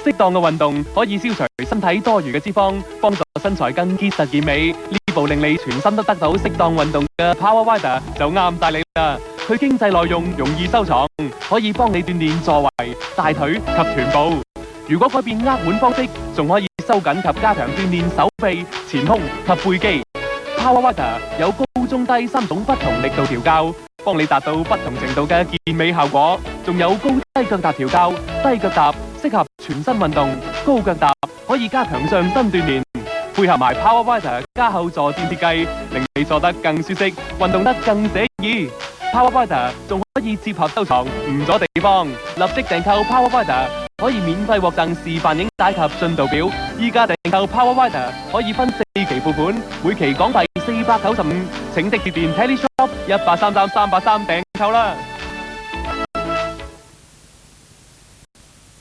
適當嘅運動可以消除身體多餘嘅脂肪，幫助身材更結實健美。呢部令你全身都得到適當運動嘅 Power Wider 就啱晒你啦！佢經濟耐用，容易收藏，可以幫你鍛鍊座圍、大腿及臀部。如果改變握腕方式，仲可以收緊及加強鍛鍊手臂、前胸及背肌。Power Wider 有高中低3種不同力度調校，幫你達到不同程度嘅健美效果。仲有高低腳踏調校，低腳踏適合全身運動，高腳踏可以加強上身鍛鍊。配合埋 Power Wider 加厚坐墊設計，令你坐得更舒適，運動得更寫意。Power Wider 仲可以接合收藏，唔阻地方。立即訂購 Power Wider 可以免費獲贈示範影帶及進度表。依家訂購 Power Wider 可以分4期付款，每期港幣495，請即致電 Teleshop 1833 383訂購啦。